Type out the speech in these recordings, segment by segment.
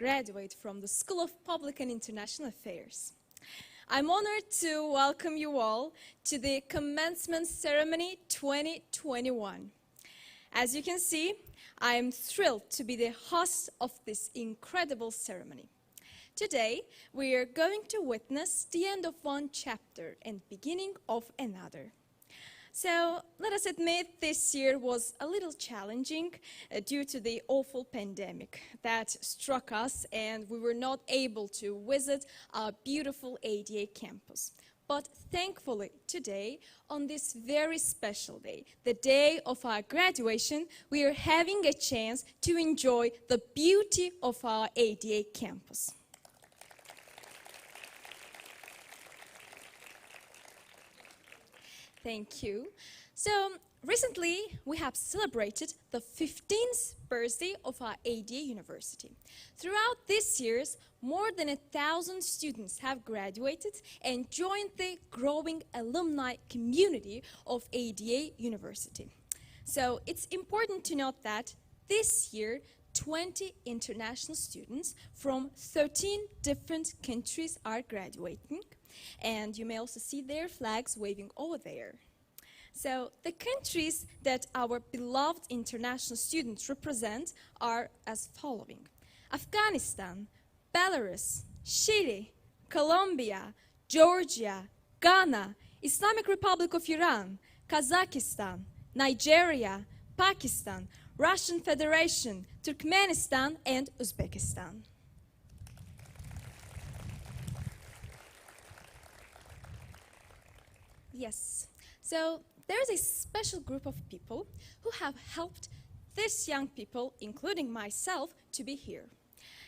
graduate from the School of Public and International Affairs. I'm honored to welcome you all to the Commencement Ceremony 2021. As you can see, I am thrilled to be the host of this incredible ceremony. Today, we are going to witness the end of one chapter and beginning of another. So, let us admit this year was a little challenging due to the awful pandemic that struck us, and we were not able to visit our beautiful ADA campus. But thankfully, today, on this very special day, the day of our graduation, we are having a chance to enjoy the beauty of our ADA campus. Thank you. So, recently, we have celebrated the 15th birthday of our ADA University. Throughout these years, more than 1,000 students have graduated and joined the growing alumni community of ADA University. So, it's important to note that this year, 20 international students from 13 different countries are graduating. And you may also see their flags waving over there. So the countries that our beloved international students represent are as following: Afghanistan, Belarus, Chile, Colombia, Georgia, Ghana, Islamic Republic of Iran, Kazakhstan, Nigeria, Pakistan, Russian Federation, Turkmenistan, and Uzbekistan. Yes, so there is a special group of people who have helped these young people, including myself, to be here.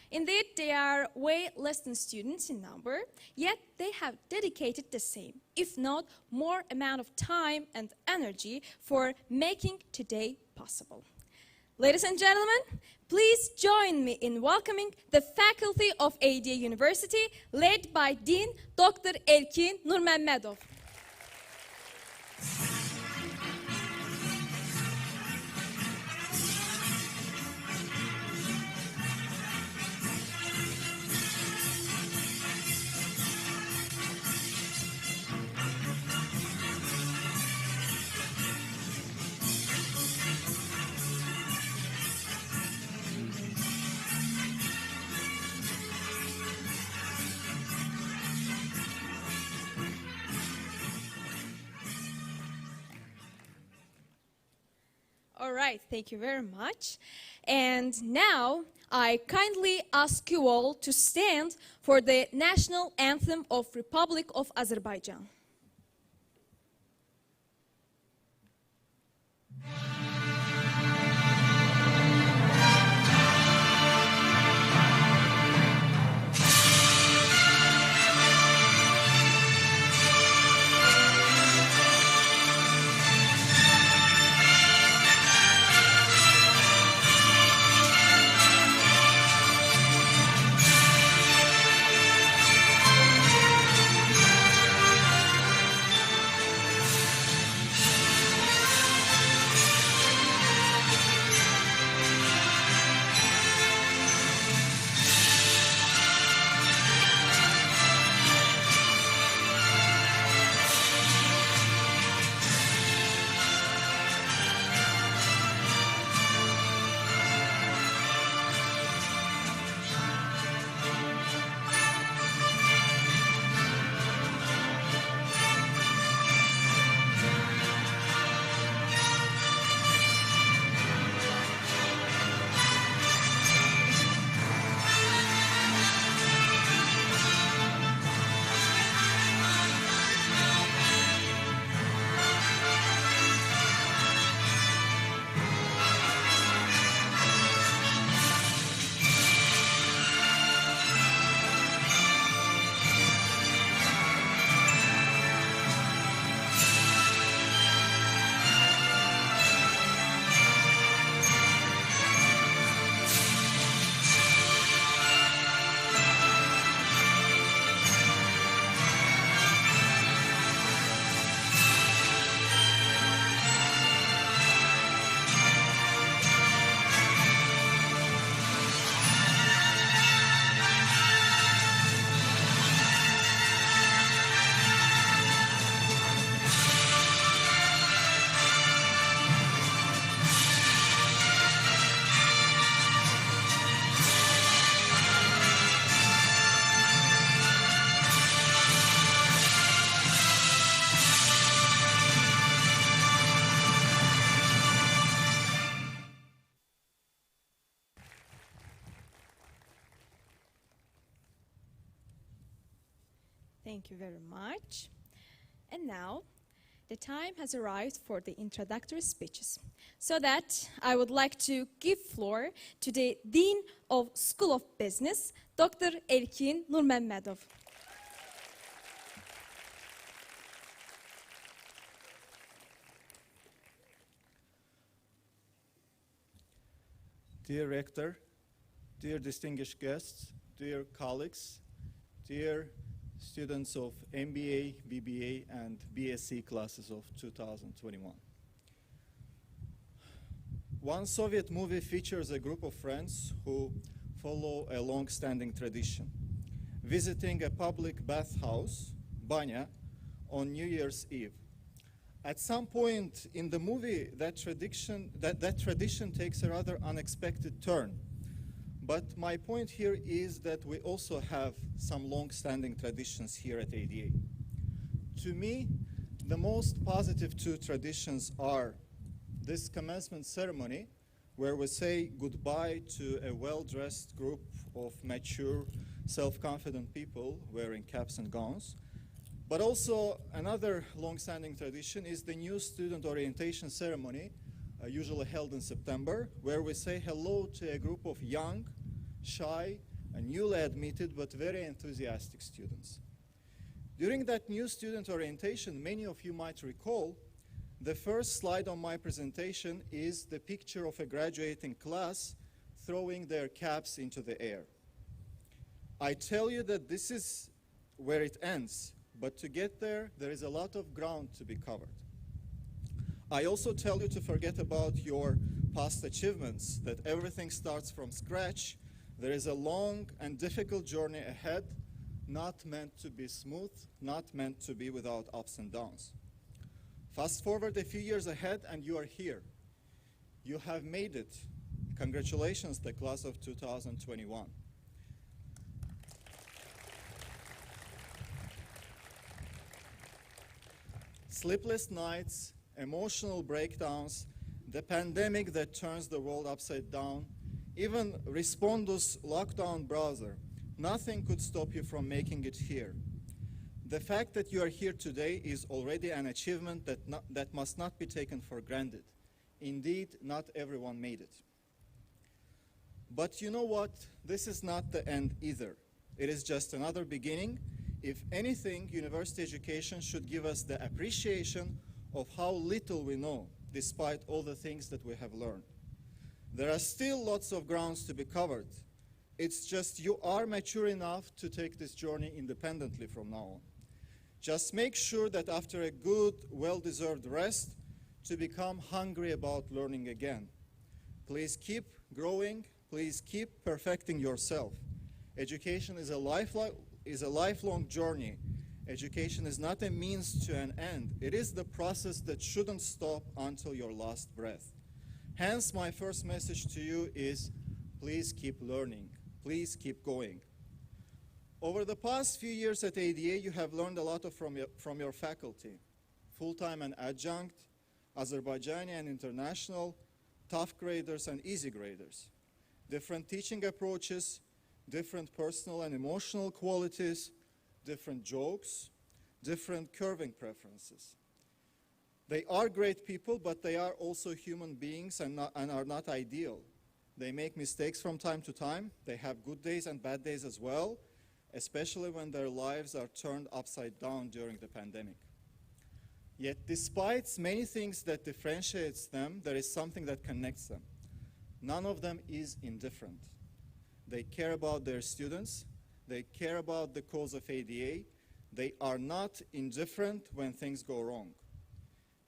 Indeed, they are way less than students in number, yet they have dedicated the same, if not more amount of time and energy for making today possible. Ladies and gentlemen, please join me in welcoming the faculty of ADA University, led by Dean Dr. Elkin Nurmehmedov. All right, thank you very much. And now I kindly ask you all to stand for the national anthem of Republic of Azerbaijan. Thank you very much. And now, the time has arrived for the introductory speeches. So that I would like to give floor to the Dean of School of Business, Dr. Erkin Nurmamedov. Dear Rector, dear distinguished guests, dear colleagues, dear students of MBA, BBA, and BSc classes of 2021. One Soviet movie features a group of friends who follow a long-standing tradition, visiting a public bathhouse, banya, on New Year's Eve. At some point in the movie, that tradition takes a rather unexpected turn. But my point here is that we also have some long-standing traditions here at ADA. To me, the most positive two traditions are this commencement ceremony, where we say goodbye to a well-dressed group of mature, self-confident people wearing caps and gowns. But also another long-standing tradition is the new student orientation ceremony, usually held in September, where we say hello to a group of young, shy, and newly admitted but very enthusiastic students. During that new student orientation, many of you might recall, the first slide on my presentation is the picture of a graduating class throwing their caps into the air. I tell you that this is where it ends, but to get there, there is a lot of ground to be covered. I also tell you to forget about your past achievements, that everything starts from scratch. There is a long and difficult journey ahead, not meant to be smooth, not meant to be without ups and downs. Fast forward a few years ahead and you are here. You have made it. Congratulations, the class of 2021. Sleepless nights, emotional breakdowns, the pandemic that turns the world upside down, even Respondus lockdown browser, nothing could stop you from making it here. The fact that you are here today is already an achievement that must not be taken for granted. Indeed, not everyone made it. But you know what? This is not the end either. It is just another beginning. If anything, university education should give us the appreciation of how little we know, despite all the things that we have learned. There are still lots of grounds to be covered. It's just you are mature enough to take this journey independently from now on. Just make sure that after a good, well-deserved rest, to become hungry about learning again. Please keep growing. Please keep perfecting yourself. Education is a lifelong journey. Education is not a means to an end. It is the process that shouldn't stop until your last breath. Hence, my first message to you is, please keep learning. Please keep going. Over the past few years at ADA, you have learned a lot from your faculty. Full-time and adjunct, Azerbaijani and international, tough graders and easy graders. Different teaching approaches, different personal and emotional qualities, different jokes, different curving preferences. They are great people, but they are also human beings and are not ideal. They make mistakes from time to time. They have good days and bad days as well, especially when their lives are turned upside down during the pandemic. Yet, despite many things that differentiates them, there is something that connects them. None of them is indifferent. They care about their students. They care about the cause of ADA. They are not indifferent when things go wrong.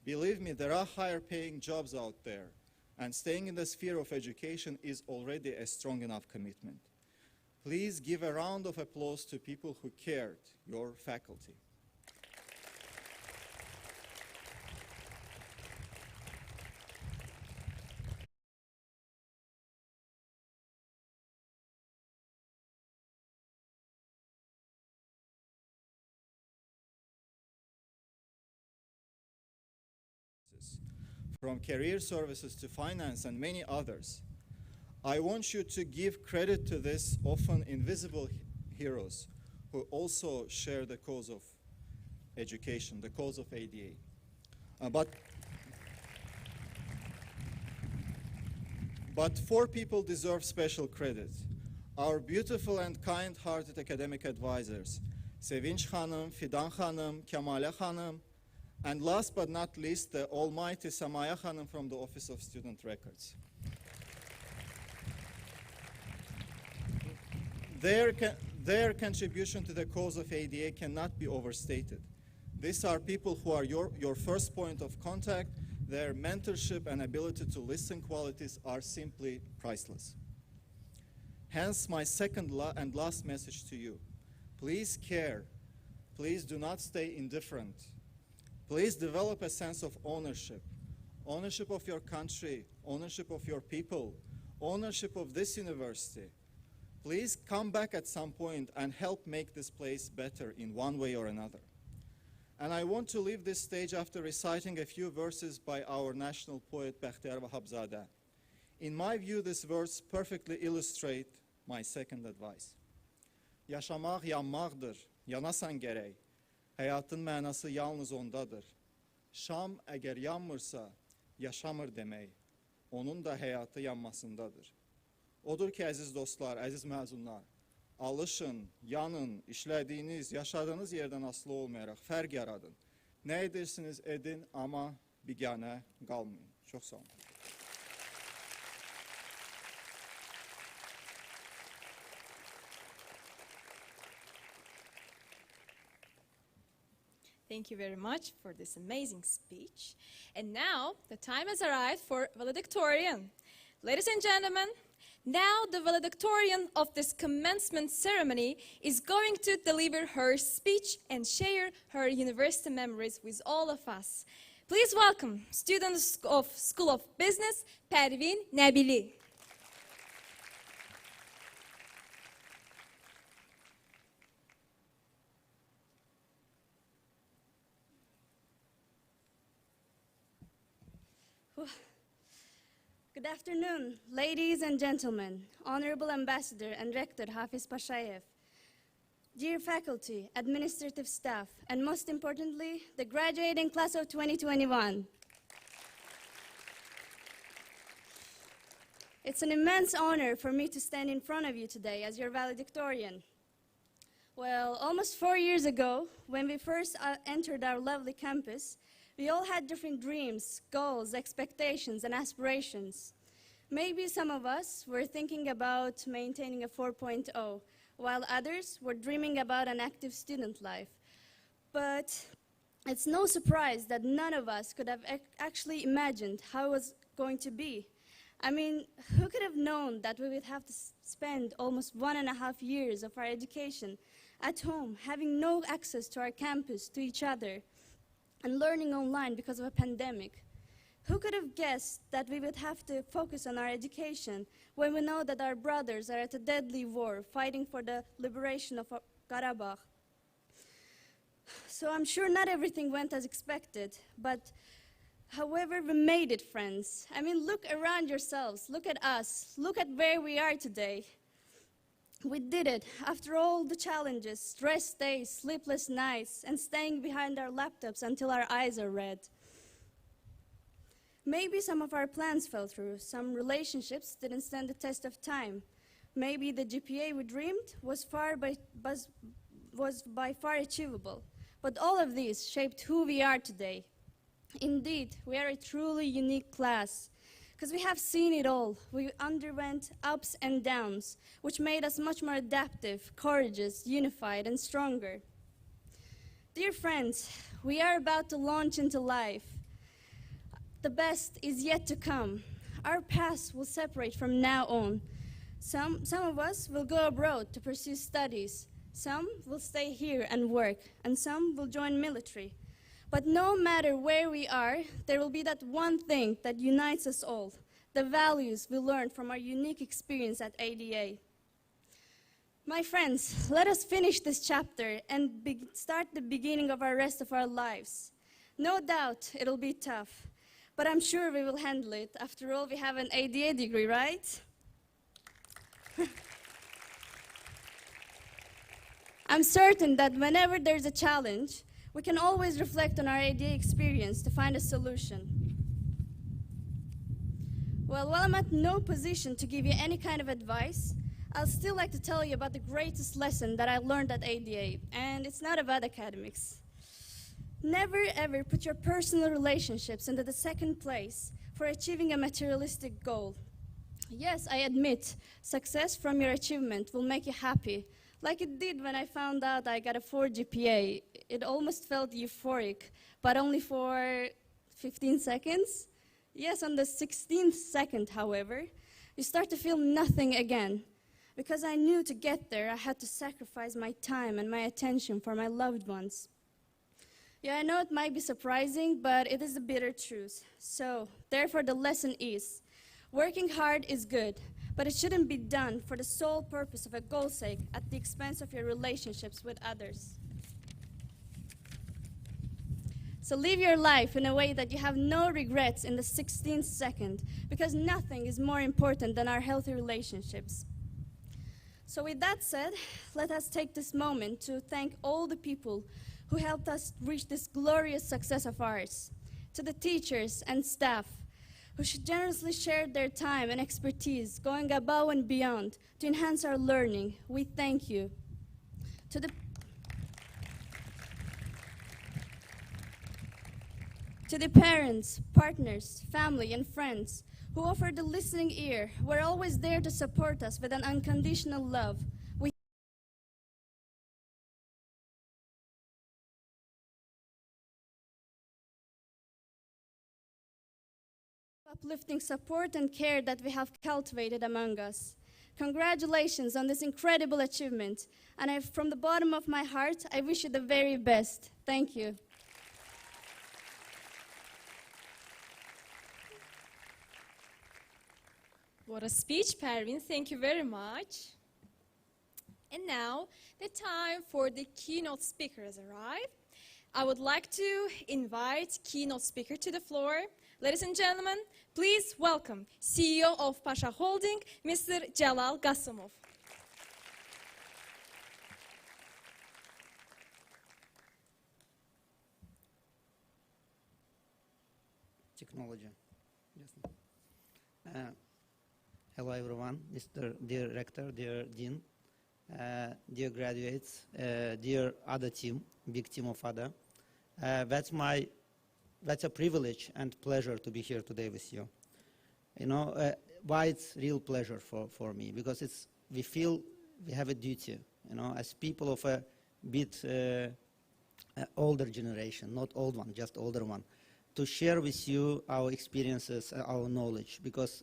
Believe me, there are higher paying jobs out there, and staying in the sphere of education is already a strong enough commitment. Please give a round of applause to people who cared, your faculty. From career services to finance and many others. I want you to give credit to these often invisible heroes who also share the cause of education, the cause of ADA. But four people deserve special credit. Our beautiful and kind-hearted academic advisors, Sevinç Hanım, Fidan Hanım, Kemale Hanım, and last but not least, the almighty Samaya Hanım from the Office of Student Records. Their contribution to the cause of ADA cannot be overstated. These are people who are your first point of contact. Their mentorship and ability to listen qualities are simply priceless. Hence, my second and last message to you. Please care. Please do not stay indifferent. Please develop a sense of ownership. Ownership of your country, ownership of your people, ownership of this university. Please come back at some point and help make this place better in one way or another. And I want to leave this stage after reciting a few verses by our national poet Bəxtiyar Vahabzadeh. In my view, this verse perfectly illustrates my second advice. Yaşamaq yanmaqdır, yanasan gərək. Həyatın mənası yalnız ondadır. Şam əgər yanmırsa, yaşamır demək. Onun da həyatı yanmasındadır. Odur ki, əziz dostlar, əziz məzunlar, alışın, yanın, işlədiyiniz, yaşadığınız yerdən asılı olmayaraq fərq yaradın. Nə edirsiniz edin, amma biganə qalmayın. Çox sağ olun. Thank you very much for this amazing speech. And now, the time has arrived for valedictorian. Ladies and gentlemen, now the valedictorian of this commencement ceremony is going to deliver her speech and share her university memories with all of us. Please welcome students of School of Business, Pervin Nebili. Good afternoon, ladies and gentlemen, Honorable Ambassador and Rector Hafiz Pashayev, dear faculty, administrative staff, and most importantly, the graduating class of 2021. It's an immense honor for me to stand in front of you today as your valedictorian. Well, almost 4 years ago, when we first entered our lovely campus, we all had different dreams, goals, expectations, and aspirations. Maybe some of us were thinking about maintaining a 4.0, while others were dreaming about an active student life. But it's no surprise that none of us could have actually imagined how it was going to be. I mean, who could have known that we would have to spend almost 1.5 years of our education at home, having no access to our campus, to each other, and learning online because of a pandemic? Who could have guessed that we would have to focus on our education when we know that our brothers are at a deadly war fighting for the liberation of Karabakh? So I'm sure not everything went as expected, but however, we made it, friends. I mean, look around yourselves, look at us, look at where we are today. We did it after all the challenges, stress days, sleepless nights, and staying behind our laptops until our eyes are red. Maybe some of our plans fell through, some relationships didn't stand the test of time. Maybe the GPA we dreamed was by far achievable. But all of these shaped who we are today. Indeed, we are a truly unique class, because we have seen it all. We underwent ups and downs, which made us much more adaptive, courageous, unified, and stronger. Dear friends, we are about to launch into life. The best is yet to come. Our paths will separate from now on. Some of us will go abroad to pursue studies. Some will stay here and work, and some will join military. But no matter where we are, there will be that one thing that unites us all, the values we learned from our unique experience at ADA. My friends, let us finish this chapter and start the beginning of our rest of our lives. No doubt it'll be tough, but I'm sure we will handle it. After all, we have an ADA degree, right? I'm certain that whenever there's a challenge, we can always reflect on our ADA experience to find a solution. Well, while I'm at no position to give you any kind of advice, I'll still like to tell you about the greatest lesson that I learned at ADA, and it's not about academics. Never ever put your personal relationships into the second place for achieving a materialistic goal. Yes, I admit, success from your achievement will make you happy, like it did when I found out I got a 4 GPA. It almost felt euphoric, but only for 15 seconds. Yes, on the 16th second, however, you start to feel nothing again. Because I knew to get there, I had to sacrifice my time and my attention for my loved ones. Yeah, I know it might be surprising, but it is the bitter truth. So, therefore, the lesson is, working hard is good, but it shouldn't be done for the sole purpose of a goal's sake at the expense of your relationships with others. So live your life in a way that you have no regrets in the 16th second, because nothing is more important than our healthy relationships. So with that said, let us take this moment to thank all the people who helped us reach this glorious success of ours. To the teachers and staff who generously shared their time and expertise, going above and beyond to enhance our learning, we thank you. To the parents, partners, family, and friends who offered a listening ear, were always there to support us with an unconditional love. We uplifting support and care that we have cultivated among us. Congratulations on this incredible achievement, and from the bottom of my heart, I wish you the very best. Thank you. What a speech, Pervin. Thank you very much. And now, the time for the keynote speaker has arrived. I would like to invite keynote speaker to the floor. Ladies and gentlemen, please welcome CEO of Pasha Holding, Mr. Jalal Gasumov. Technology. Hello everyone, Mr. Dear Rector, dear Dean, dear graduates, dear other team, big team of other. That's a privilege and pleasure to be here today with you. You know, why it's real pleasure for me, because we feel we have a duty, you know, as people of a bit older generation, not old one, just older one, to share with you our experiences, our knowledge, because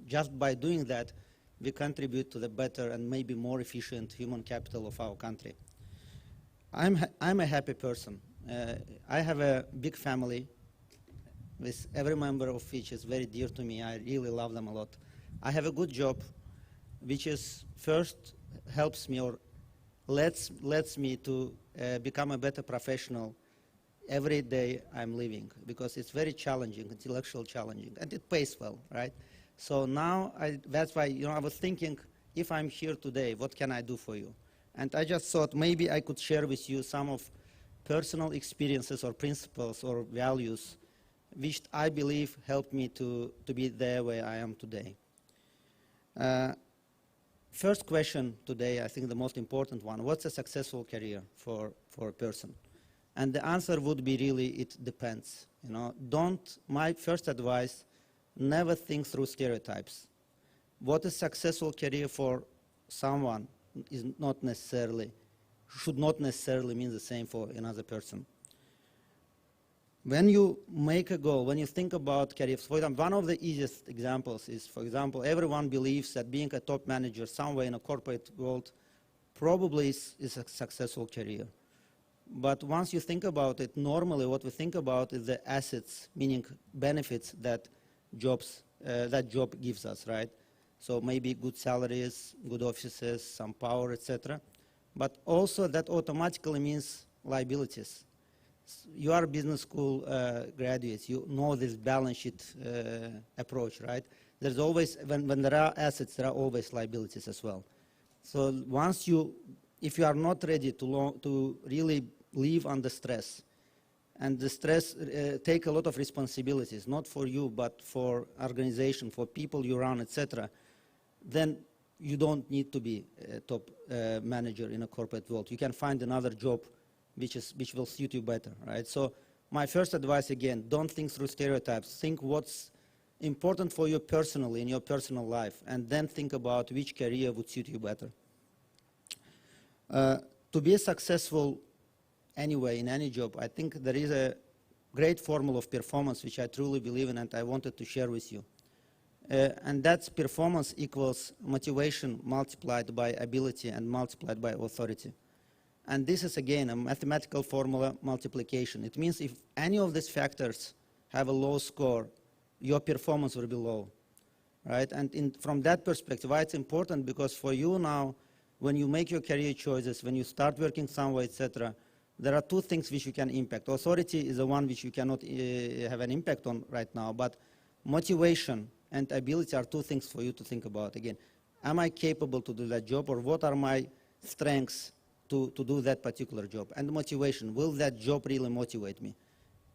just by doing that, we contribute to the better and maybe more efficient human capital of our country. I'm a happy person. I have a big family, with every member of which is very dear to me. I really love them a lot. I have a good job, which is first helps me or lets me to become a better professional every day I'm living, because it's very challenging, intellectually challenging, and it pays well, right? So now, that's why, you know, I was thinking, if I'm here today, what can I do for you? And I just thought maybe I could share with you some of personal experiences or principles or values which I believe helped me to be there where I am today. First question today, I think the most important one, what's a successful career for a person? And the answer would be really, it depends. You know, my first advice, never think through stereotypes. What is successful career for someone should not necessarily mean the same for another person. When you make a goal, when you think about careers, for example, one of the easiest examples is, for example, everyone believes that being a top manager somewhere in a corporate world probably is a successful career. But once you think about it, normally what we think about is the assets, meaning benefits that job gives us, right? So maybe good salaries, good offices, some power, etc. But also that automatically means liabilities. You are business school graduates, you know this balance sheet approach, right? There's always, when there are assets, there are always liabilities as well. So once you if you are not ready to really live under stress, and the stress take a lot of responsibilities, not for you, but for organization, for people you run, etc., then you don't need to be a top manager in a corporate world. You can find another job which will suit you better, right? So my first advice, again, don't think through stereotypes. Think what's important for you personally in your personal life, and then think about which career would suit you better. To be successful anyway in any job, I think there is a great formula of performance which I truly believe in and I wanted to share with you. And that's performance equals motivation multiplied by ability and multiplied by authority. And this is, again, a mathematical formula multiplication. It means if any of these factors have a low score, your performance will be low, right? And from that perspective, why it's important, because for you now, when you make your career choices, when you start working somewhere, etc., there are two things which you can impact. Authority is the one which you cannot have an impact on right now, but motivation and ability are two things for you to think about. Again, am I capable to do that job, or what are my strengths to do that particular job? And motivation, will that job really motivate me?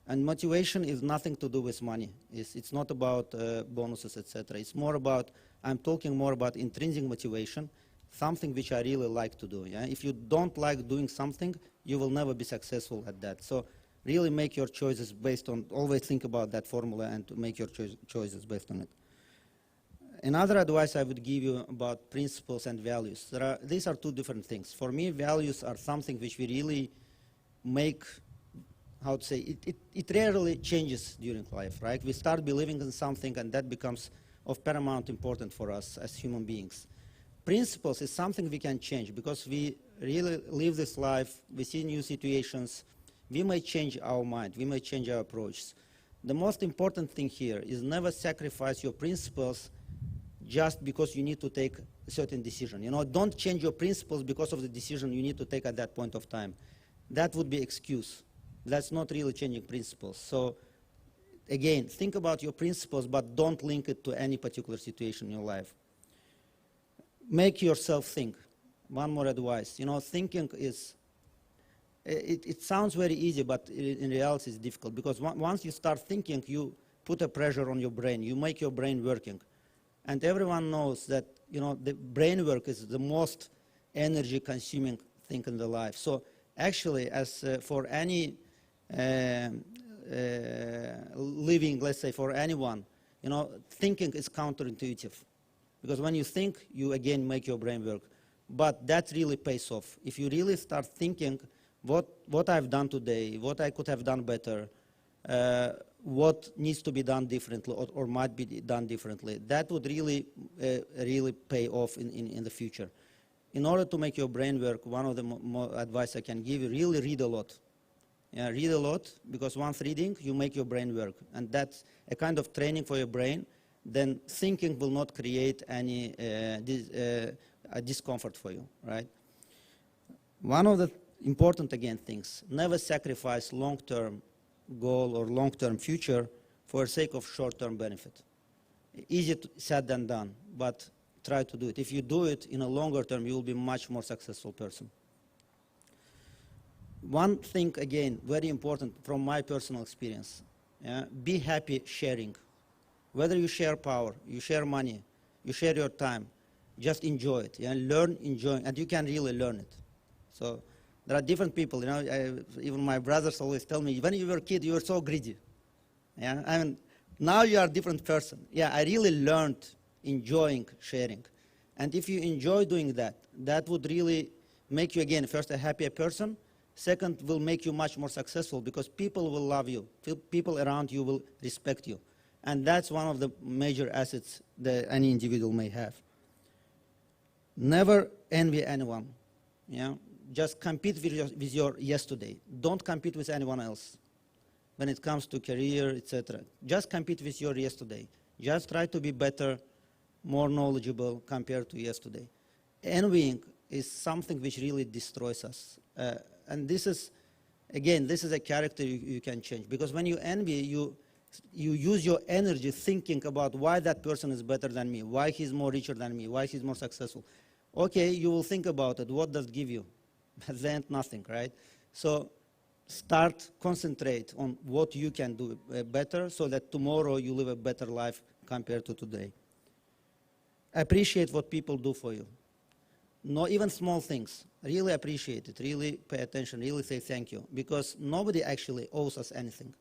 And motivation is nothing to do with money. It's not about bonuses, etc. It's more about, I'm talking more about intrinsic motivation, something which I really like to do. Yeah? If you don't like doing something, you will never be successful at that. So really make your choices based on, always think about that formula and to make your choices based on it. Another advice I would give you about principles and values. These are two different things. For me, values are something which we really make, how to say, it rarely changes during life, right? We start believing in something and that becomes of paramount importance for us as human beings. Principles is something we can change because we really live this life, we see new situations, we may change our mind, we may change our approach. The most important thing here is never sacrifice your principles just because you need to take a certain decision. You know, don't change your principles because of the decision you need to take at that point of time. That would be excuse. That's not really changing principles. So again, think about your principles, but don't link it to any particular situation in your life. Make yourself think. One more advice. You know, thinking is, it sounds very easy, but in reality it's difficult, because once you start thinking, you put a pressure on your brain. You make your brain working. And everyone knows that, you know, the brain work is the most energy consuming thing in the life. So actually, as for any living, let's say for anyone, you know, thinking is counterintuitive. Because when you think, you again make your brain work. But that really pays off. If you really start thinking what I've done today, what I could have done better, what needs to be done differently or might be done differently, that would really, really pay off in the future. In order to make your brain work, one of the more advice I can give you, really read a lot. Yeah, read a lot, because once reading, you make your brain work. And that's a kind of training for your brain. Then thinking will not create any discomfort for you, right? One of the important, again, things, never sacrifice long-term goal or long-term future for the sake of short-term benefit. Easy said than done, but try to do it. If you do it in a longer term, you will be a much more successful person. One thing, again, very important from my personal experience, be happy sharing. Whether you share power, you share money, you share your time, just enjoy it. Yeah? Learn, enjoy, and you can really learn it. So there are different people, you know, even my brothers always tell me, when you were a kid, you were so greedy. Yeah? I mean, now you are a different person. Yeah, I really learned enjoying sharing. And if you enjoy doing that, that would really make you, again, first a happier person. Second, will make you much more successful because people will love you. People around you will respect you. And that's one of the major assets that any individual may have. Never envy anyone. Yeah? Just compete with your yesterday. Don't compete with anyone else when it comes to career, etc. Just compete with your yesterday. Just try to be better, more knowledgeable compared to yesterday. Envying is something which really destroys us. And this is, again, this is a character you can change. Because when you envy, you use your energy thinking about why that person is better than me, why he's more richer than me, why he's more successful. Okay, you will think about it. What does it give you? At the end, nothing, right? So concentrate on what you can do better so that tomorrow you live a better life compared to today. Appreciate what people do for you. No, even small things. Really appreciate it. Really pay attention. Really say thank you. Because nobody actually owes us anything.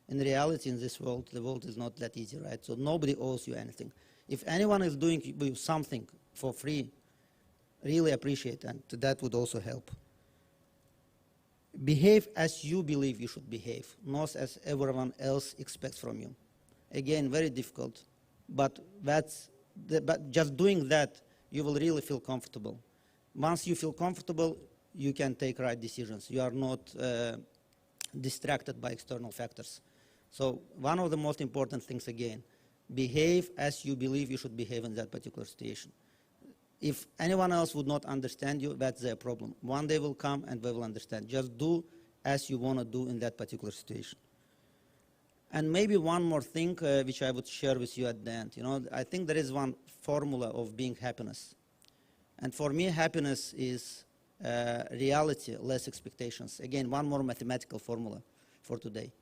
In reality, in this world, the world is not that easy, right? So nobody owes you anything. If anyone is doing you something for free, really appreciate it, and that would also help. Behave as you believe you should behave, not as everyone else expects from you. Again, very difficult, but just doing that, you will really feel comfortable. Once you feel comfortable, you can take right decisions. You are not distracted by external factors. So one of the most important things, again, behave as you believe you should behave in that particular situation. If anyone else would not understand you, that's their problem. One day will come and they will understand. Just do as you want to do in that particular situation. And maybe one more thing which I would share with you at the end. You know, I think there is one formula of being happiness. And for me, happiness is reality, less expectations. Again, one more mathematical formula for today.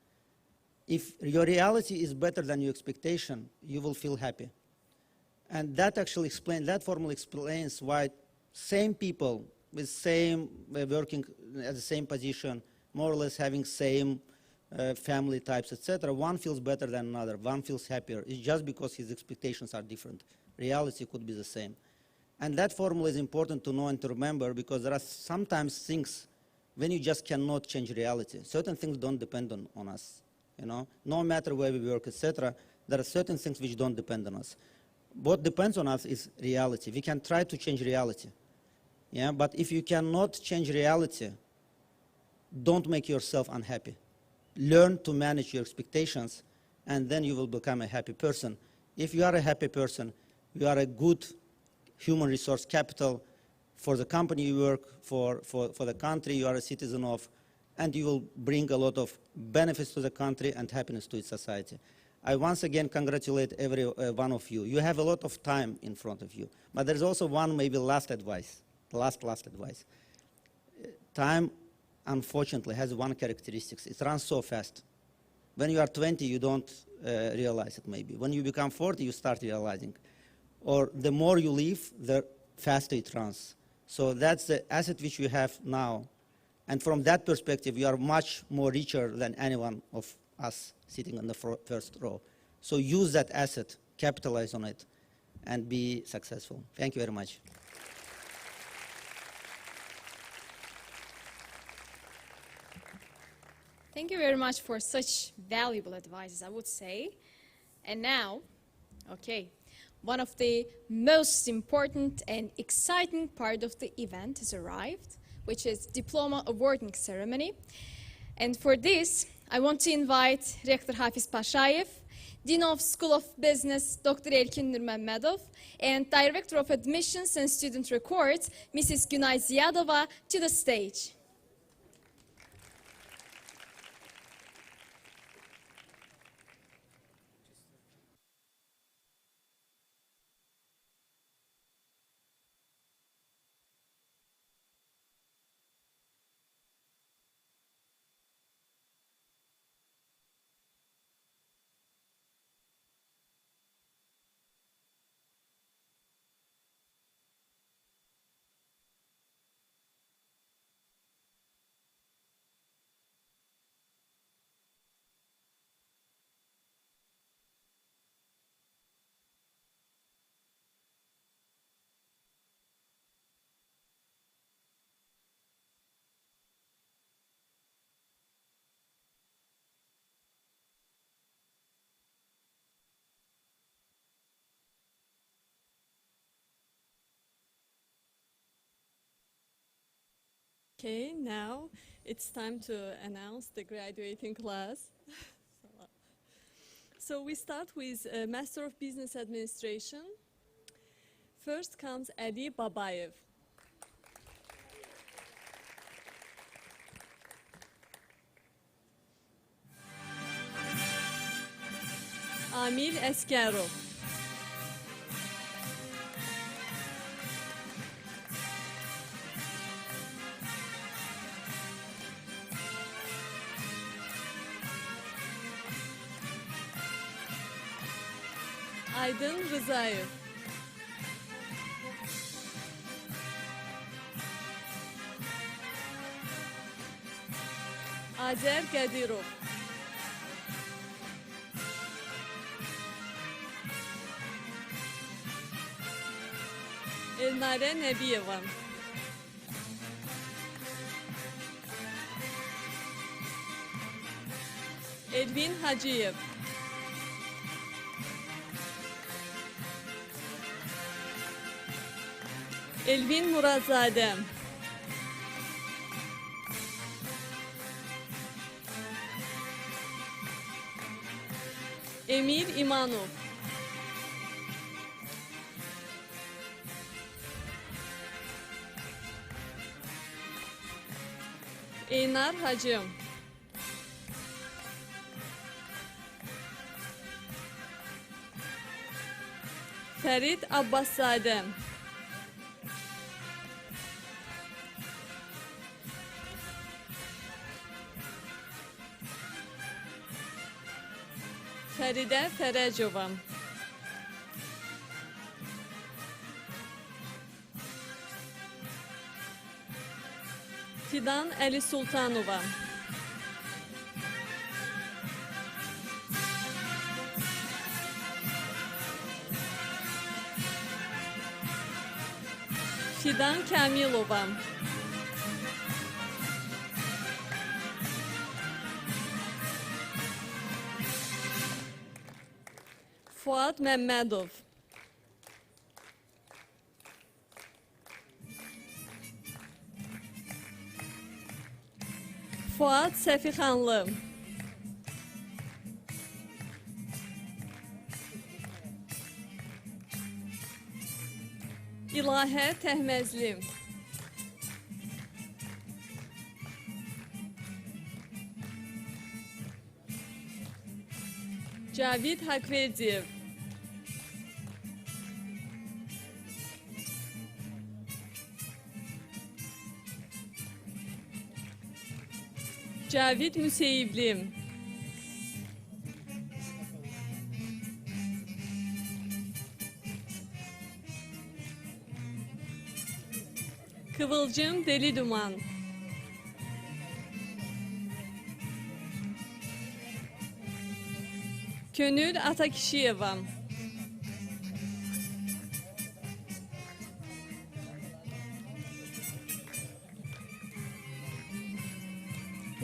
If your reality is better than your expectation, you will feel happy. And that formula explains why same people with same working at the same position, more or less having same family types, etc., one feels better than another, one feels happier. It's just because his expectations are different. Reality could be the same. And that formula is important to know and to remember, because there are sometimes things when you just cannot change reality. Certain things don't depend on us. You know, no matter where we work, etc., there are certain things which don't depend on us. What depends on us is reality. We can try to change reality. Yeah, but if you cannot change reality, don't make yourself unhappy. Learn to manage your expectations, and then you will become a happy person. If you are a happy person, you are a good human resource capital for the company you work for the country you are a citizen of, and you will bring a lot of benefits to the country and happiness to its society. I once again congratulate every one of you. You have a lot of time in front of you. But there's also one maybe last advice, last advice. Time, unfortunately, has one characteristic. It runs so fast. When you are 20, you don't realize it maybe. When you become 40, you start realizing. Or the more you live, the faster it runs. So that's the asset which you have now. And from that perspective, you are much more richer than anyone of us sitting on the first row. So use that asset, capitalize on it, and be successful. Thank you very much. Thank you very much for such valuable advice, I would say. And now, okay, one of the most important and exciting part of the event has arrived, which is Diploma Awarding Ceremony. And for this, I want to invite Rector Hafiz Pashayev, Dean of School of Business, Dr. Elkin Nurmamedov, and Director of Admissions and Student Records, Mrs. Günay Ziyadova, to the stage. Okay, now it's time to announce the graduating class. So we start with Master of Business Administration. First comes Adi Babayev. Amir Eskerov. Aydın Rızayev, Azer Qədirov, Elnarə Nəbiyeva, Elvin Hacıyev, Elvin Muradzadə, Emir İmanov, Eynar Hacım, Fərid Abbaszadə, Fəridə Fərəcova, Fidan Əli Sultanova, Fidan Kamilova, Fuad Məmmədov, Fuad Səfixanlı, İlahə Təhməzli, Cavid Haqverdiyev, Cavid Müseyibli, Kıvılcım Deli Duman, Könül Atakişiyeva,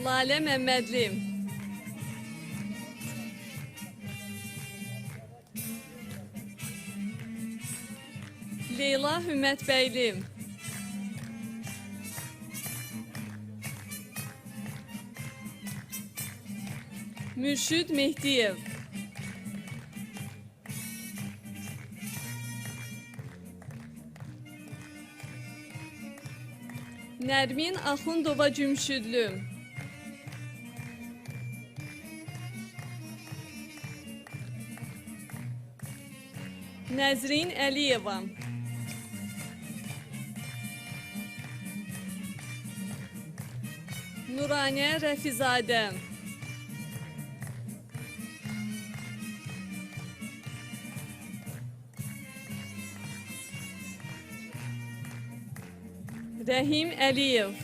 Lale Məmmədli, Leyla Hümmətbəyli, Mürşid Mehdiyev, Nərmin Axundova Cümşüdlü, Nəzrin Əliyeva, Nuranə Rəfizadə, Rəhim Əliyev,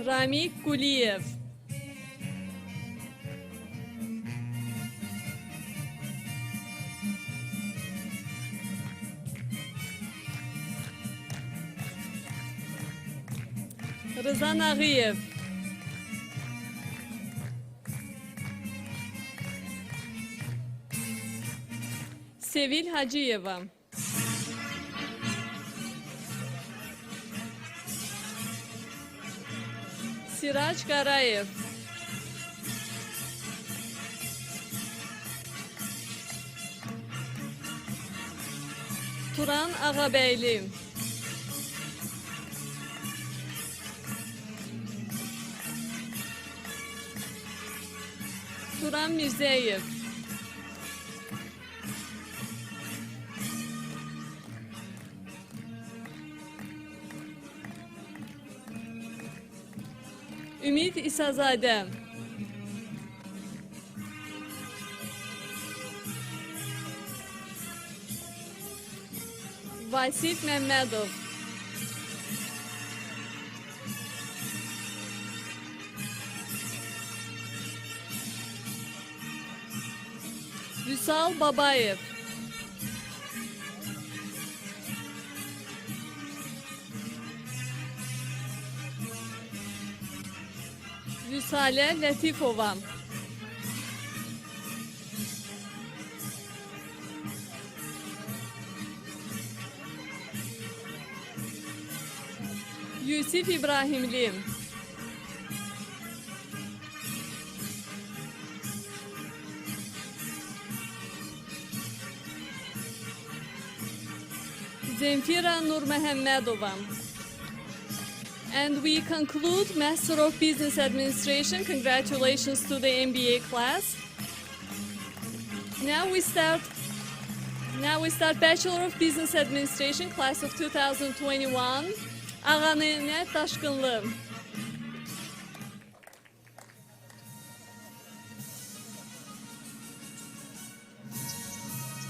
Ramik Quliyev, Rıza Nağıyev, Sevil Hacıyeva, Sirac Qarayev, Turan Ağabəyli, Turan Mirzəyev, Ümid İsazadə. Vasid Məmmədov. Vüsal Babayev. Vüsale Latifova. Yusif İbrahimli. Zemfira Nurməhəmmədova. And we conclude Master of Business Administration. Congratulations to the MBA class. Now we start Bachelor of Business Administration, class of 2021. Ağanene Daşkınlı.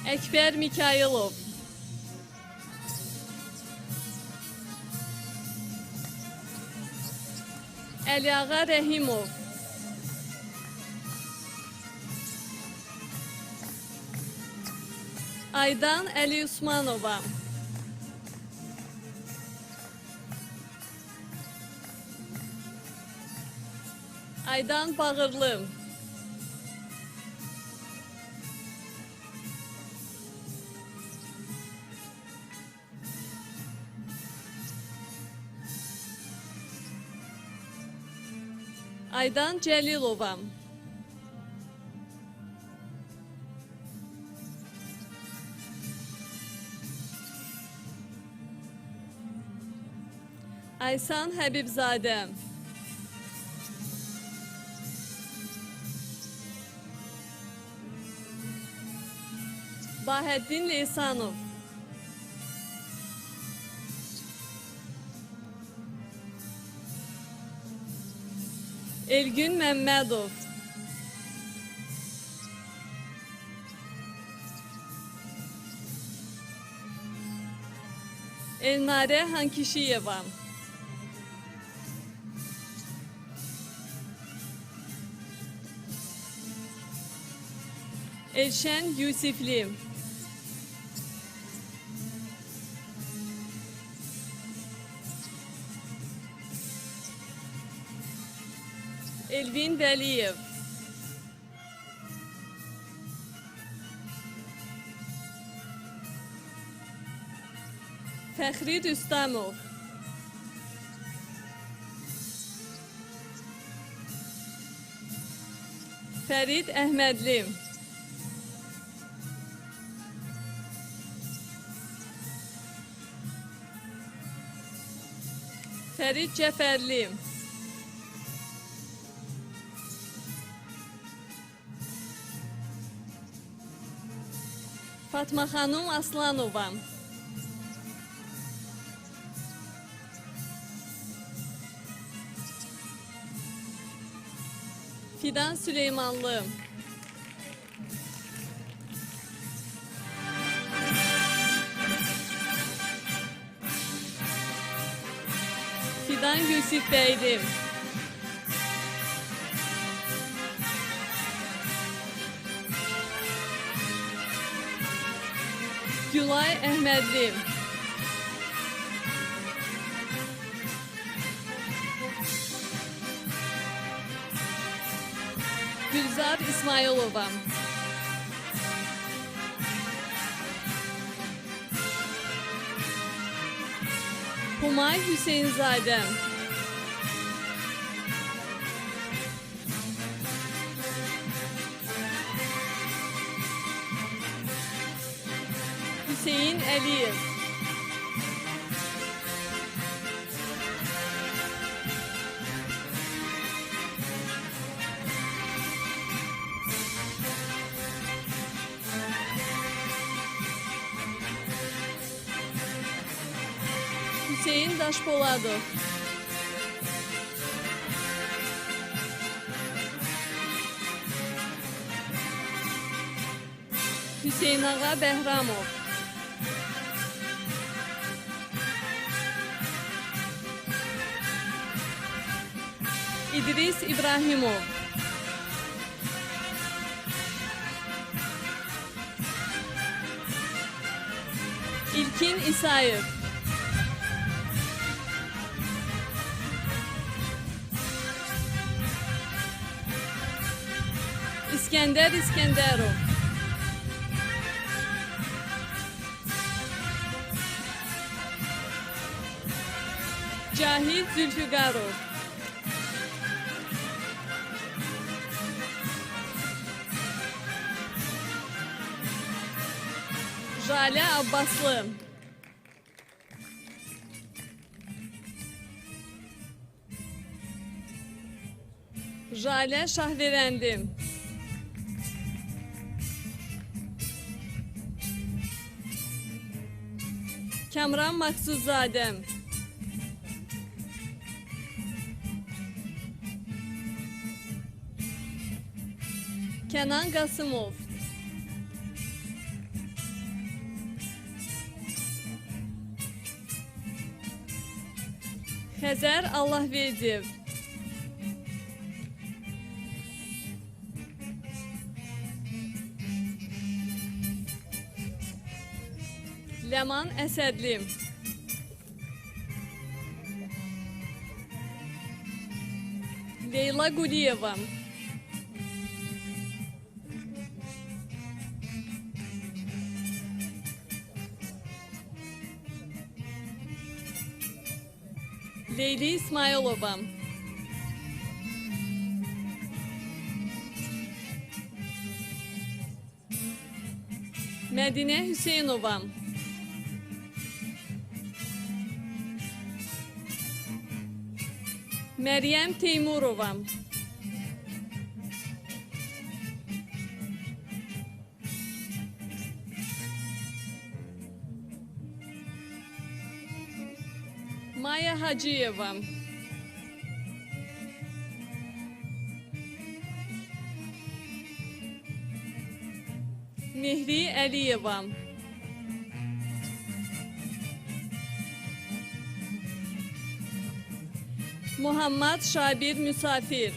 Ekber Mikhailov. Əliağa Rəhimov. Aydan Əli Usmanova. Aydan Bağırlı. Aydan Cəlilova. Aysan Həbibzadə. Bahəddin Leysanov. Elgün Məmmədov. Elnarə Hankişiyeva. Elşən Yusifli. Elvin Vəliyev. Fəxri Rüstəmov. Fərid Əhmədli. Fərid Cəfərli. Fatma Xanım Aslanova. Fidan Süleymanlı. Fidan Yusifbəyli. Gülay Əhmədli. Gülzar İsmailova. Humay Hüseynzadə. Hüseyin Əliyev. Hüseyin Daşpoladov. Hüseyin Ağa Behramov. İdris İbrahimov. İlkin İsayev. İskender İskenderov. Cahit Zülfügarov. Jale Abbaslı. Jale Şahverendim. Kamran Maksuzadem. Kenan Qasımov. Xəzər Allahverdiyev. Ləman Əsədli. Leyla Quliyeva. Leyli İsmailova. Mədinə Hüseynova. Məryəm Teymurova. Maya Hacıyeva. Mehri Əliyeva. Muhammed Şabir Müsafir.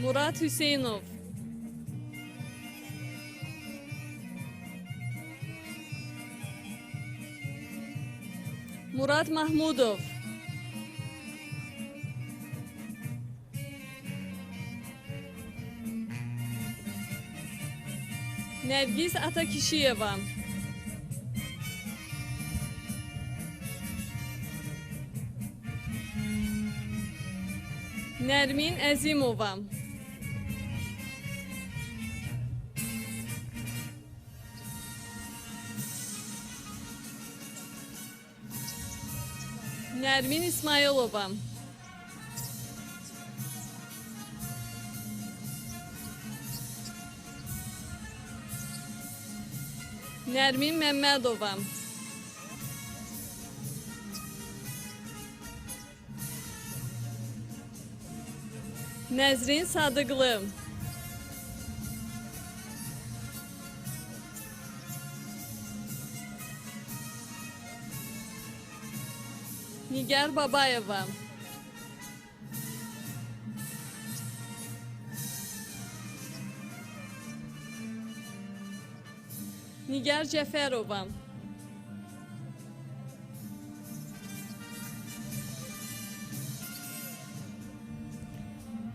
Murat Hüseynov. Murat Mahmudov. Nergis Atakişiyeva. Nermin Əzimova. Nermin İsmailova. Nermin Məmmədova. Nəzrin Sadıqlı. Nigar Babayeva. Nigar Cəfərova.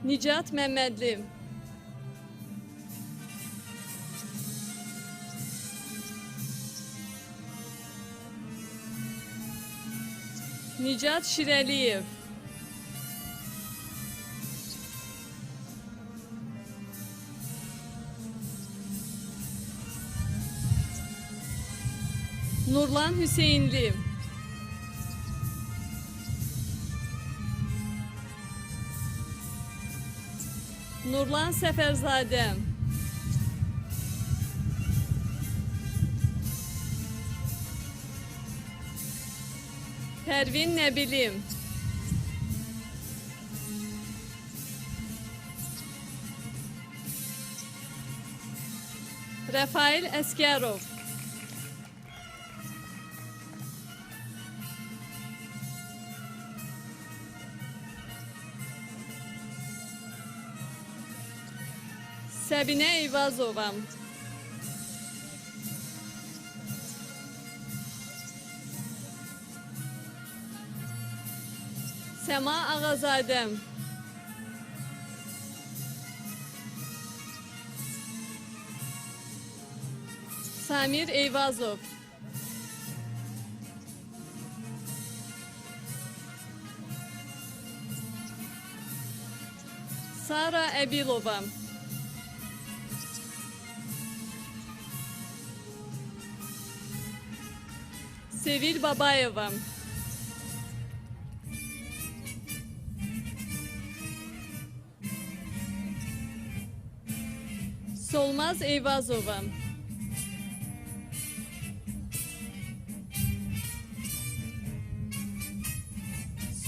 Nicat Məmmədli. Nicat Şirəliyev. Nurlan Hüseynli. Nurlan Səfərzadə. Pərvin Nəbilim. Rafael Eskerov. Sabine Eyvazova. Sema Ağazadem. Samir Eyvazov. Sara Ebilova. Sevil Babayeva. Solmaz Eyvazova.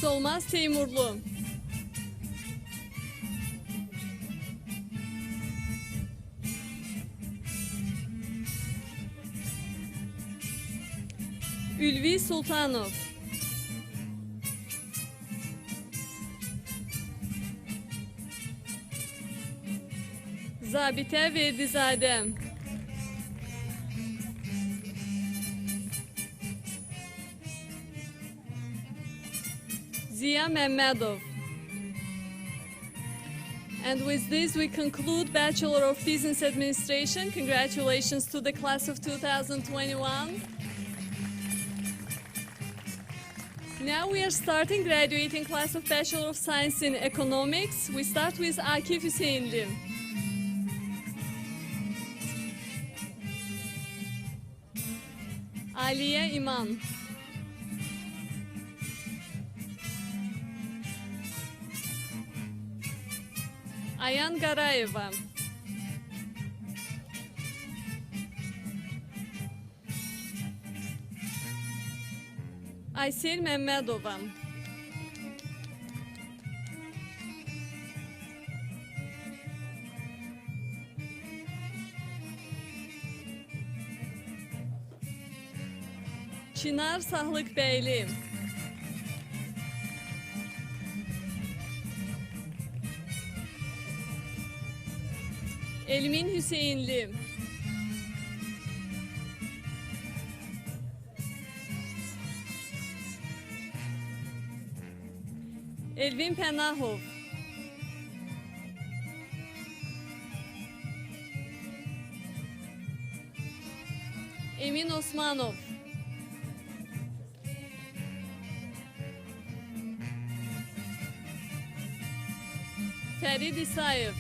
Solmaz Teymurlu. Ülvi Sultanov. Zabite Verdizade. Ziya Mehmedov. And with this, we conclude Bachelor of Business Administration. Congratulations to the class of 2021. Now we are starting graduating class of Bachelor of Science in Economics. We start with Akif Hüseyinli. Aliye İman. Ayan Garayeva. Aysel Mehmedova. Çınar Sahlıkbeyli. Elmin Hüseyinli. Elvin Penahov. Emin Osmanov. Ferid İsayev.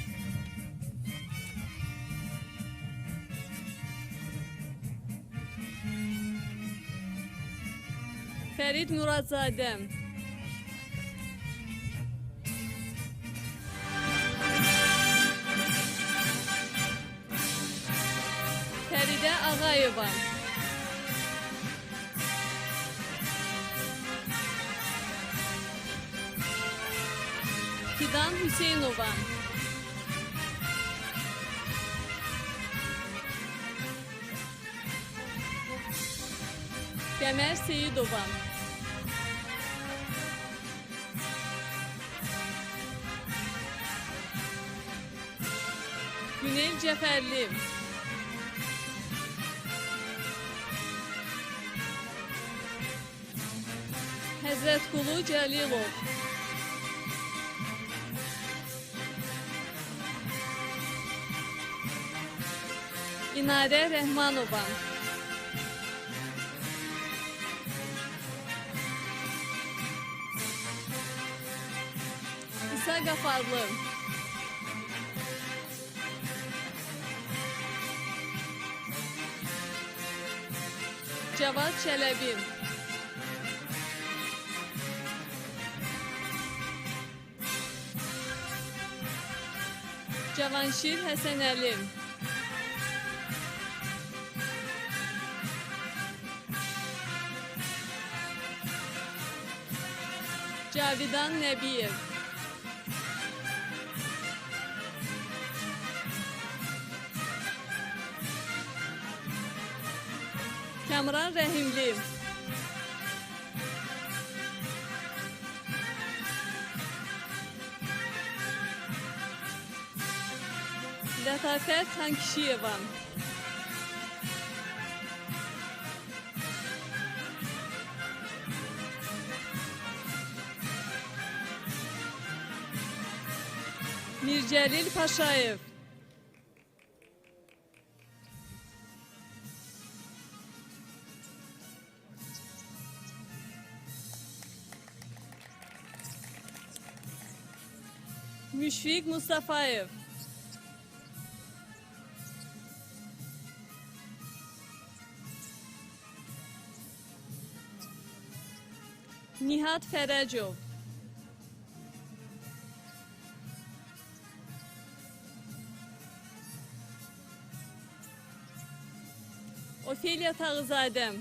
Ferid Muratzadem. Feride Ağayeva. Fidan Hüseyinova. Kemer Seyidova. Günel Ceferli. Hazretkulu Celilov. İnare Rehmanova. İsa Gafarlı. Cevat Çelebi. Cavanşir Həsənəli. Cavidan Nəbiyev. Kamran Rəhimli. Lətafət Tankişiyeva. Mircəlil Paşayev. Müşfiq Mustafayev. Nihat Fərəcov. Ofeliya Tağızadəm.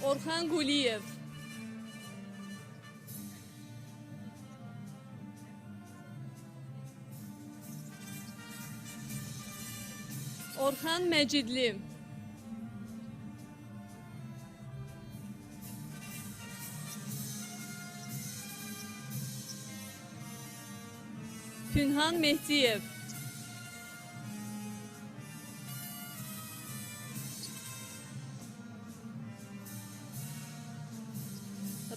Orxan Quliyev. Orxan Məcidli. Pünhan Mehdiyev.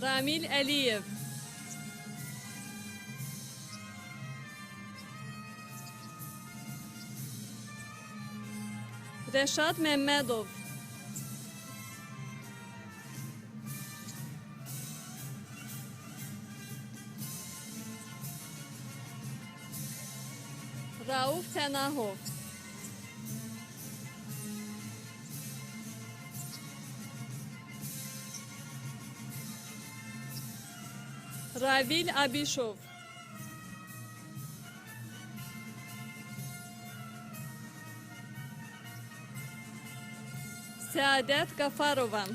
Ramil Əliyev. Rəşad Məmmədov. Rauf Pənahov. Ravil Abişov. Səadət Qafarova.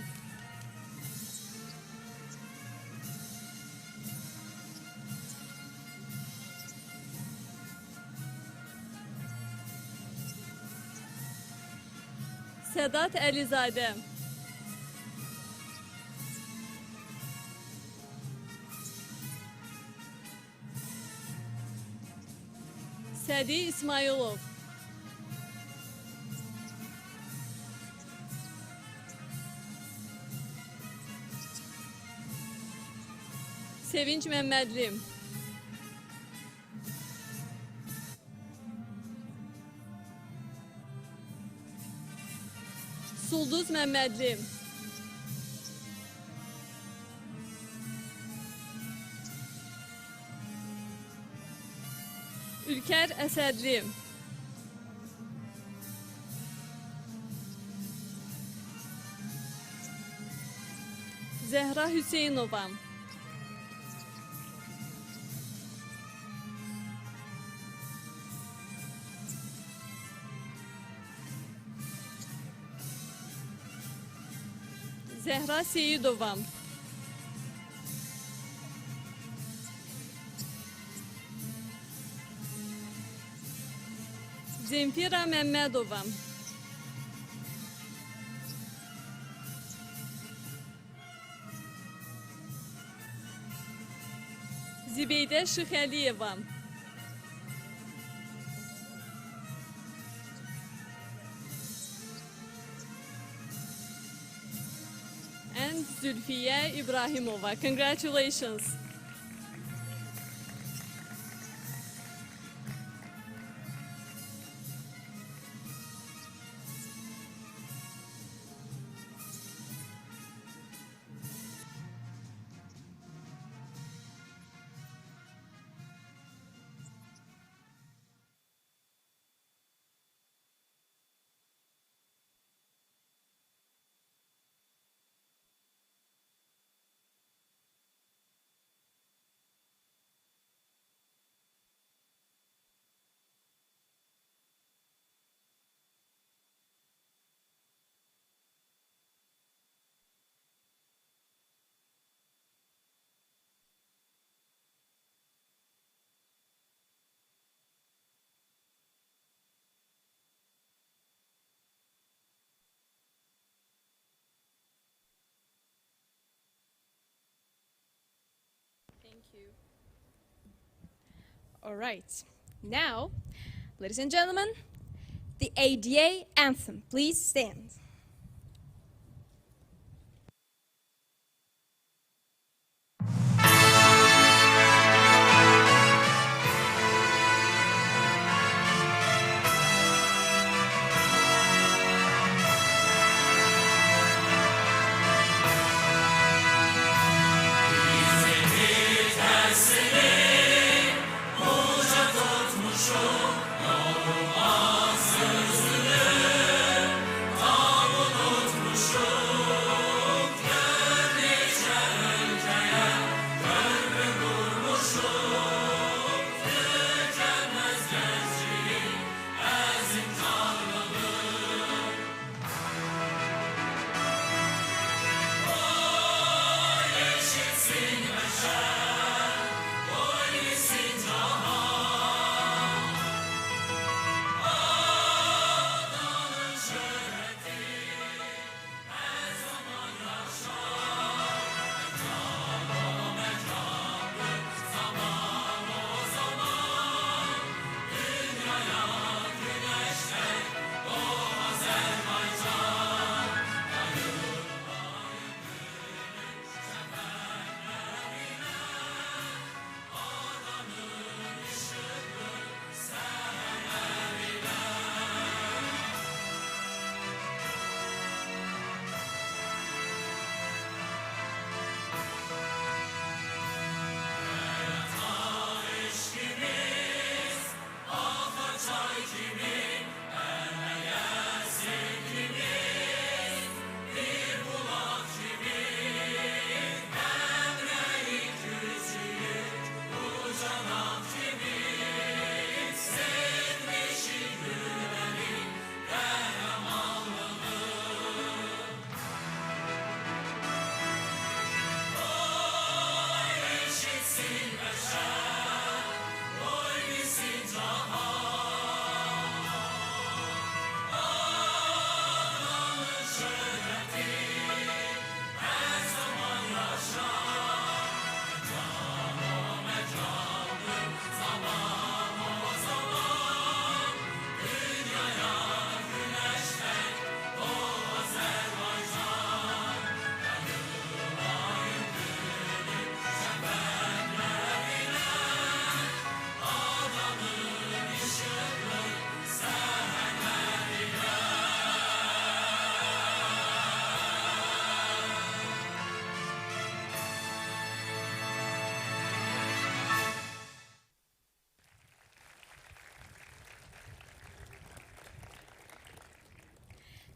Sədat Əlizadə. Sədi İsmailov. Sevinç Məmmədli. Sulduz Məmmədli. Ülkər Əsədli. Zəhra Hüseynova. Zəhra Seyidova. Zemfira Məmmədova. Zibeydə Şıxəliyeva. And Zülfiyə İbrahimova. Congratulations. All right. Now, ladies and gentlemen, the ADA anthem. Please stand.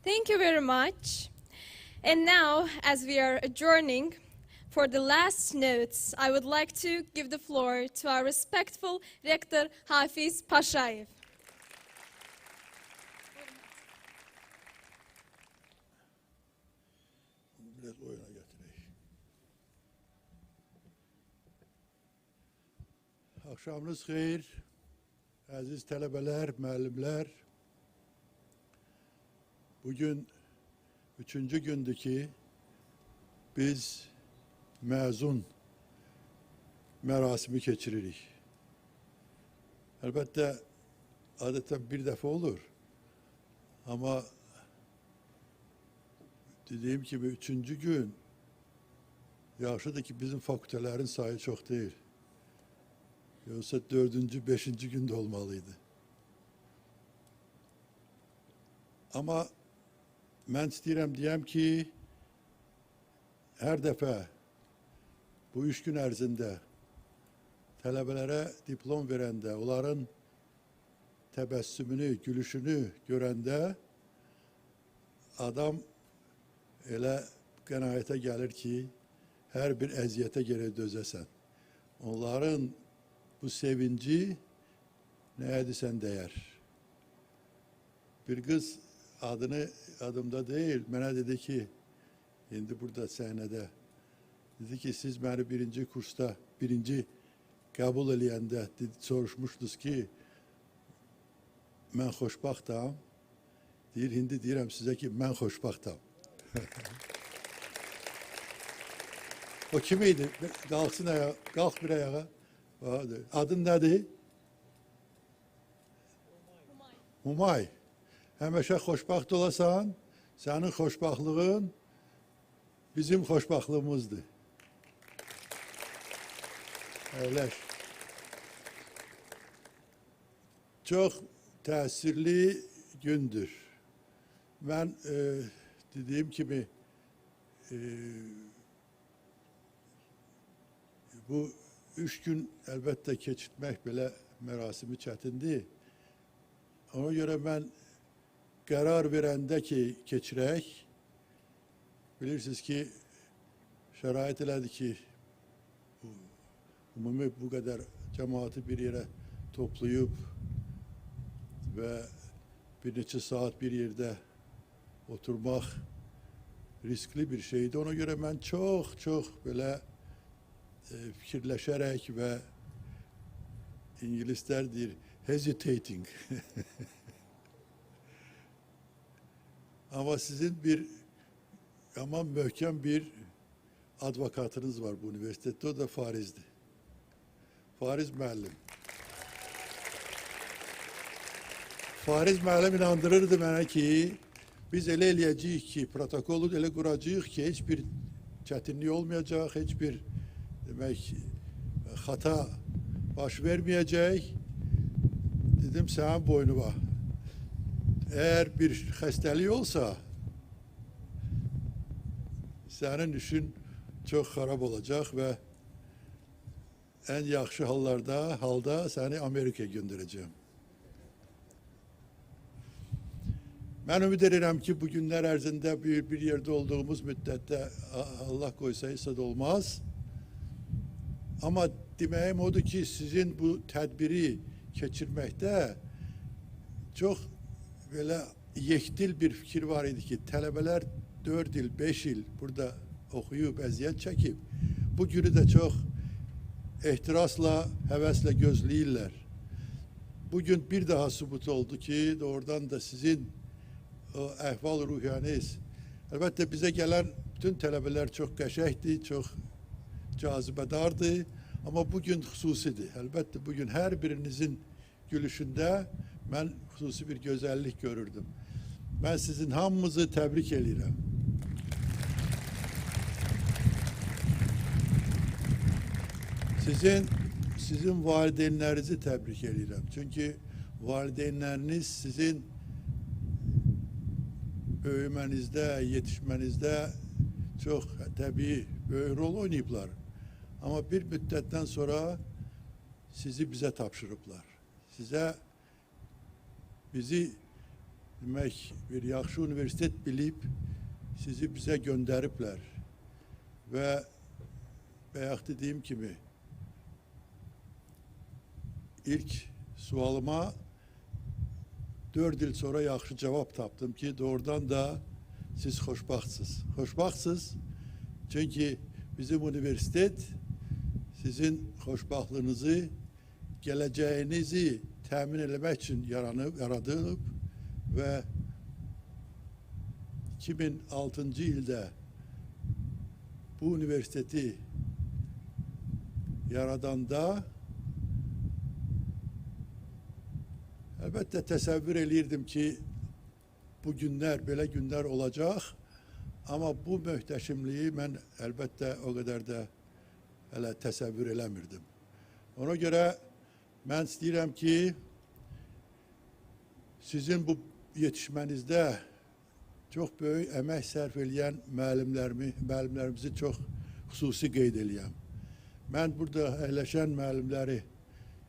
Thank you very much. And now, as we are adjourning, for the last notes, I would like to give the floor to our respectful Rector Hafiz Pashayev. Biraz oyuna getireyim. Akşamınız hayır, aziz tələbələr, müəllimlər. Bugün 3-cü gündür ki, biz məzun mərasimi keçiririk. Əlbəttə, adətən bir dəfə olur. Amma dediğim gibi 3-cü gün yaxşıdır ki, bizim fakültələrin sayı çox deyil. Yoksa 4-cü, 5-ci gündə olmalıydı. Amma mən istəyirəm deyəm ki, hər dəfə bu 3 gün ərzində tələbələrə diplom verəndə, onların təbəssümünü, gülüşünü görəndə adam elə qənaətə gəlir ki, hər bir əziyyətə görə dözəsən. Onların bu sevinci nəyə desən dəyər. Bir qız adımda deyil, mənə dedi ki, indi burada səhnədə, dedi ki, siz məni birinci kursda, birinci qəbul eləyəndə soruşmuşdunuz ki, mən xoşbaxtam. Deyir, indi deyirəm sizə ki, mən xoşbaxtam. O kim idi? Qalxsın ayağa, qalx bir ayağa. Adın nədir? Humay, həmişə xoşbaxt olasan, sənin xoşbaxtlığın bizim xoşbaxtlığımızdır. Əyləş. Çox təsirli gündür. Mən dediyim kimi bu 3 gün əlbəttə keçirtmək belə mərasimi çətindir. Ona görə mən qərar verəndə ki, keçirək, bilirsiniz ki, şərait elədi ki, ümumi bu qədər cəmaatı bir yerə toplayıb və bir neçə saat bir yerdə oturmaq riskli bir şeydi. Ona görə mən çox belə fikirləşərək və İngilislər deyir, hesitating. Ama sizin ama möhkəm bir advokatınız var bu üniversitede, o da Fariz'di. Fariz müəllim. Fariz müəllim inandırırdı mənə ki, biz elə eləyəcəyik ki, protokolu elə quracağıq ki, heç bir çətinlik olmayacaq, heç bir demək hata baş verməyəcək. Dedim, sənin boynuma. Eğer bir xəstəlik olsa, sənin işin çox xarab olacaq və en yaxşı halda səni Amerika'ya göndereceğim. Ben ümid edirəm ki, bu günler ərzində bir yerde olduğumuz müddətdə Allah qoysa da olmaz. Ama deməyim odur ki, sizin bu tədbiri keçirməkdə çox belə yekdil bir fikir var idi ki, tələbələr 4 il, 5 il burada oxuyub, əziyyət çəkib. Bu günü də çox ehtirasla, həvəslə gözləyirlər. Bugün bir daha sübut oldu ki, doğrudan da sizin o əhval-ruhiyyəniz, əlbəttə bizə gələn bütün tələbələr çox qəşəkdir, çox cazibədardır, amma bugün xüsusidir. Əlbəttə bugün hər birinizin gülüşündə mən xüsusi bir gözəllik görürdüm. Mən sizin hamınızı təbrik edirəm. Sizin valideynlərinizi təbrik edirəm. Çünki valideynləriniz sizin böyümənizdə, yetişmənizdə çox təbii böyük rol oynayıblar. Amma bir müddətdən sonra sizi bizə tapşırıblar. Bizi demək bir yaxşı universitet bilib sizi bizə göndəriblər. Və bayaq dediyim kimi ilk sualıma 4 il sonra yaxşı cevap tapdım ki, doğrudan da siz xoşbaxtsınız. Xoşbaxtsınız çünki bizim universitet sizin xoşbaxtlığınızı, gələcəyinizi təmin eləmək üçün yaradılıb və 2006-cı ildə bu universiteti yaradanda əlbəttə təsəvvür eləyirdim ki, bu günlər, belə günlər olacaq, amma bu möhtəşimliyi mən əlbəttə o qədər də hələ təsəvvür eləmirdim. Ona görə mən istəyirəm ki, sizin bu yetişmənizdə çox böyük əmək sərf eləyən müəllimlərimizi çox xüsusi qeyd eləyəm. Mən burada əyləşən müəllimləri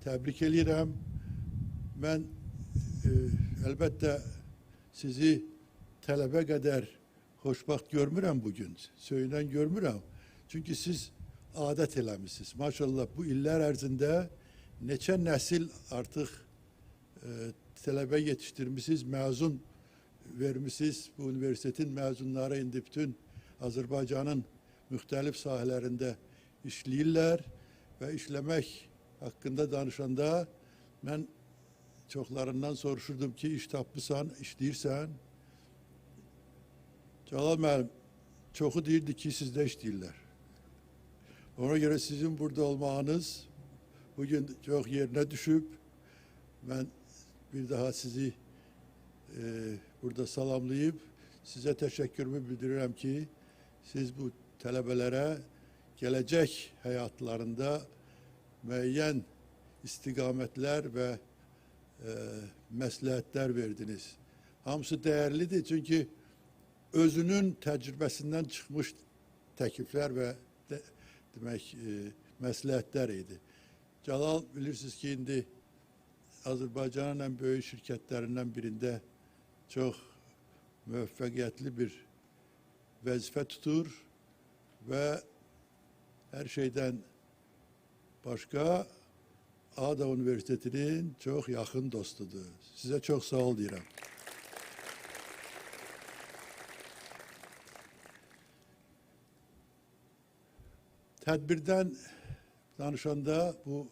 təbrik eləyirəm. Mən əlbəttə sizi tələbə qədər xoşbaxt görmürəm bugün, söyünən görmürəm. Çünki siz adət eləmişsiniz. Maşallah bu illər ərzində neçə nəsil artıq tələbə yetişdirmişsiniz, məzun vermişsiniz. Bu universitetin məzunları indi bütün Azərbaycanın müxtəlif sahələrində işləyirlər və işləmək haqqında danışanda mən çoxlarından soruşurdum ki, iş tapmışsan, işləyirsən. Cəlal müəllim, çoxu deyirdi ki, sizdə işləyirlər. Ona görə sizin burada olmağınız bugün çox yerinə düşüb. Mən bir daha sizi burada salamlayıb sizə təşəkkürümü bildirirəm ki, siz bu tələbələrə gələcək həyatlarında müəyyən istiqamətlər və məsləhətlər verdiniz. Hamısı dəyərlidir, çünki özünün təcrübəsindən çıxmış təkliflər və demək məsləhətlər idi. Cəlal, bilirsiniz ki, indi Azərbaycanın ən böyük şirkətlərindən birində çox müvəffəqiyyətli bir vəzifə tutur və hər şeydən başqa Ağda Universitetinin çox yaxın dostudur. Sizə çox sağ ol deyirəm. Tədbirdən danışanda bu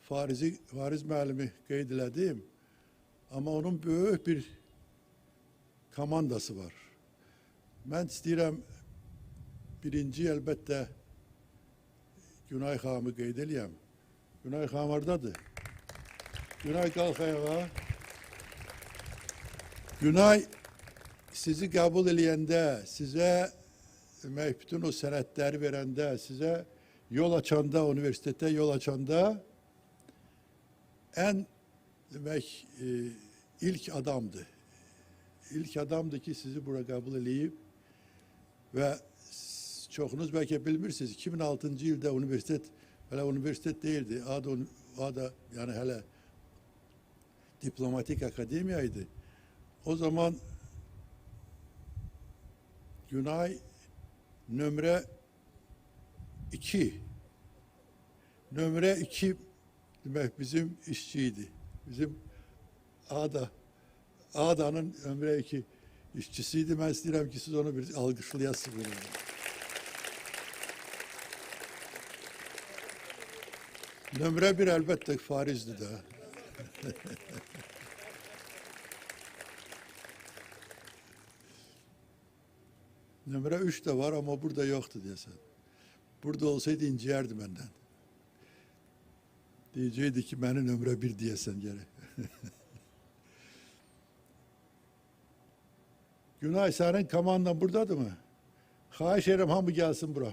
Fariz müəllimi qeyd elədim, amma onun böyük bir komandası var. Mən istəyirəm birinci əlbəttə Günay xanımı qeyd eləyəm. Günay xanım hardadır? Günay qalx ayağa. Günay sizi qəbul eləyəndə, sizə demək, bütün o sənədləri verəndə, sizə yol açanda, universitetə yol açanda ən demək ilk adamdır. İlk adamdır ki, sizi bura qəbul eləyib və çoxunuz bəlkə bilmirsiniz, 2006-cı ildə universitet hələ universitet deyildi. Ağda yəni hələ diplomatik akademiya idi. O zaman Günay nömrə 2 demək bizim işçiydi. Bizim Ağda'nın nömrə 2 işçisiydi. Mən istəyirəm ki, siz onu bir alqışlayasınız. Nömrə 1 əlbəttə Farizdir də. Nömrə 3 də var, amma burada yoxdur deyəsən. Burada olsaydı inciyərdi məndən. Deyəcəkdi ki, məni nömrə 1 deyəsən gərək. Günay, sənin komandan buradadır mı? Xahiş edirəm, hamı gəlsin bura.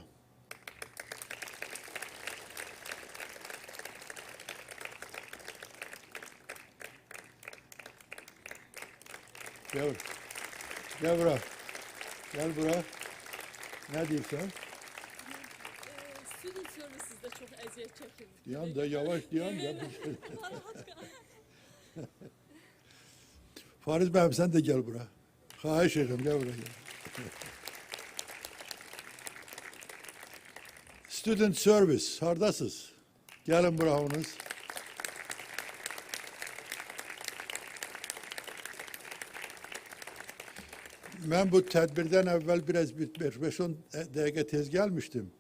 Gel bura. Gel bura. Ne deyirsən? Student services'de çok eziyet çekin. Diyan da yavaş diyan da. Fariz bəyim, sen de gel bura. Xahiş edirəm, gel bura. Student service, hardasınız? Gelin bura hamınız. Ben bu tedbirden evvel biraz 5-10 dakika tez gelmiştim.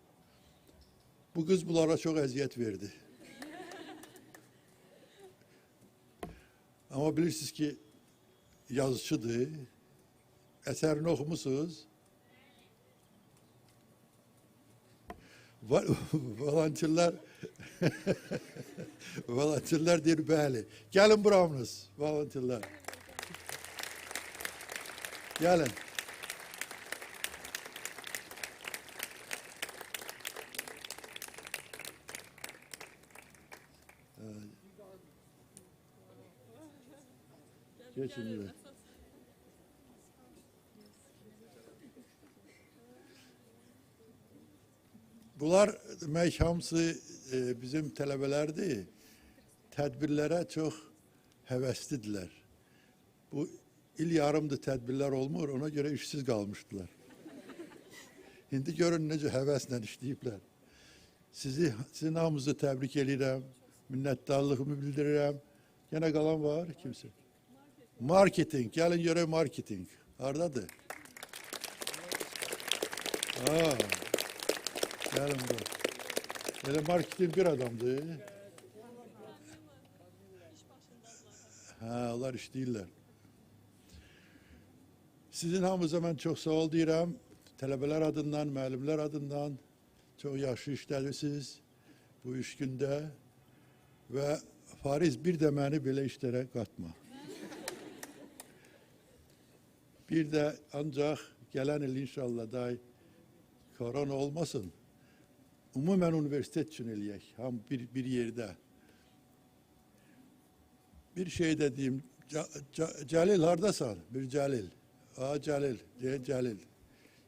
Bu kız bunlara çok eziyet verdi. Ama bilirsiniz ki yazıcıdır. Eserini okumuşsunuz. Volantörler volantörler deyir, bəli. Gelin buramınız, volantörler. Gelin. Geçin bir. Bunlar demək hamısı bizim tələbələrdir. Tədbirlərə çox həvəslidirlər. Bu il yarımdır tədbirlər olmur, ona göre işsiz kalmıştılar. Şimdi görün necə həvəslə işləyiblər. Sizin hamınızı təbrik edirəm, minnətdarlığımı bildirirəm. Gene qalan var kimse? Marketing, gelin göre marketing. Hardadır? Gelin bu. Böyle marketing bir adamdı. Onlar iş değiller. Sizin hamınıza mən çox sağ ol deyirəm. Tələbələr adından, müəllimlər adından çox yaxşı işlədirsiniz bu 3 gündə və Fariz bir də məni belə işlərə qatma. Bir de ancak gelen yıl inşallah daha korona olmasın. Umumen üniversite için eləyək, ham bir yerde. Bir şey dediğim, Celil hardasan? Bir Celil. Celil, Celil.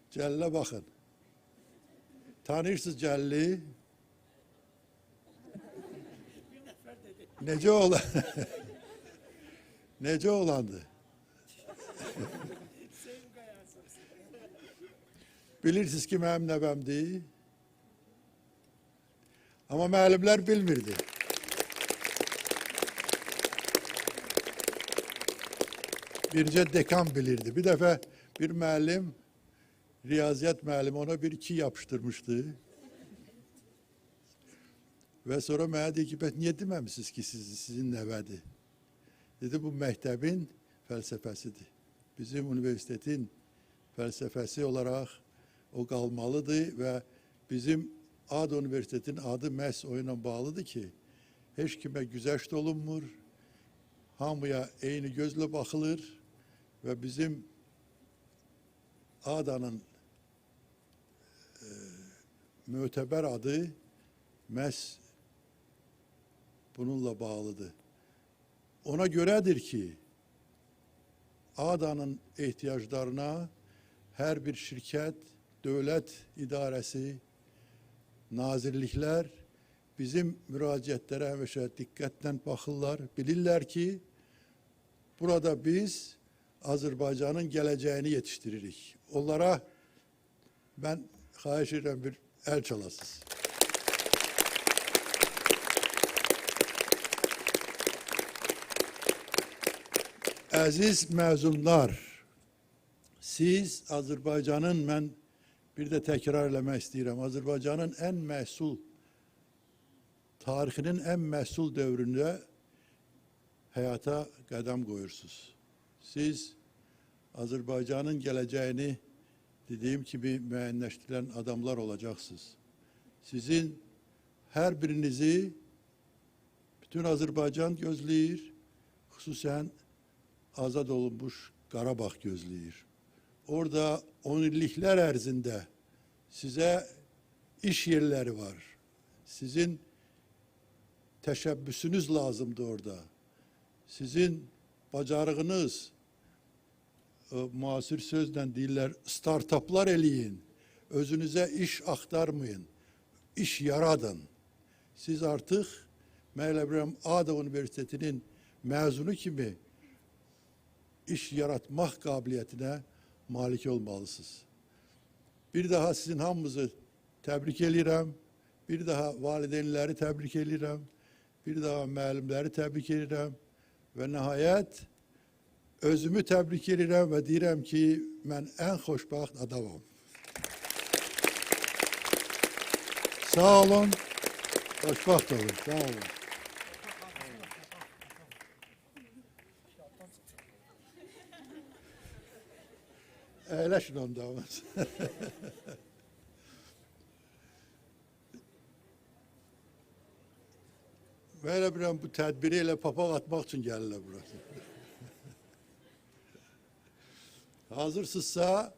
Celil'e bakın. Tanırsınız Celil'i. Nece oğlan? Nece oğlandı? Bilirsiniz ki mənim nəvəmdir. Ama müəllimlər bilmirdi. Bircə dekan bilirdi. Bir dəfə bir müəllim, riyaziyat müəllimi ona bir 2 yapıştırmıştı. Ve sonra mənə dedi ki, niye deməmişsiniz ki sizin nəvədir? Dedi, bu məktəbin fəlsəfəsidir. Bizim universitetin fəlsəfəsi olarak o qalmalıdır ve bizim Ad Üniversitetin adı məhz o ilə bağlıdır ki, heç kimə güzəşt olunmur, hamıya eyni gözlə baxılır ve bizim Adanın mötəbər adı məhz bununla bağlıdır. Ona görədir ki, Adanın ehtiyaclarına her bir şirket, devlet idaresi, nazirlikler bizim müraciətlere həmişə diqqətlə baxırlar. Bilirlər ki, burada biz Azərbaycanın gələcəyini yetiştiririk. Onlara ben xahiş edirəm bir el çalasınız. Əziz məzunlar, siz Azərbaycanın, mən bir de tekrar eləmək istəyirəm, Azərbaycanın ən məhsul, tarixinin ən məhsul dövründə həyata qədəm qoyursunuz. Siz Azərbaycanın gələcəyini dediğim gibi müəyyənləşdirilən adamlar olacaqsınız. Sizin hər birinizi bütün Azərbaycan gözləyir, xüsusən azad olunmuş Qarabağ gözləyir. Orada 10 illiklər ərzində size iş yerleri var. Sizin təşəbbüsünüz lazımdı orada. Sizin bacarığınız, muasir sözlə deyirlər, startuplar eləyin. Özünüze iş axtarmayın. İş yaradın. Siz artıq Məhləbrəm Ada Üniversitetinin məzunu kimi iş yaratmaq qabiliyyətinə malik olmalısınız. Bir daha sizin hamınızı təbrik edirəm. Bir daha valideynləri təbrik edirəm. Bir daha müəllimləri təbrik edirəm. Və nəhayət özümü təbrik edirəm və deyirəm ki, mən ən xoşbaxt adamam. Sağ olun. Xoşbaxt olun. Sağ olun. Əyləşin ondamız. Belə biləm, bu tədbiri elə papaq atmaq üçün gəlirlər burası. Hazırsınızsa,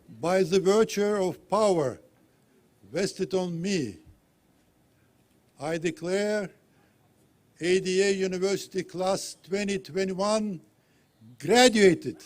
by the virtue of power vested on me, I declare ADA University Class 2021 graduated.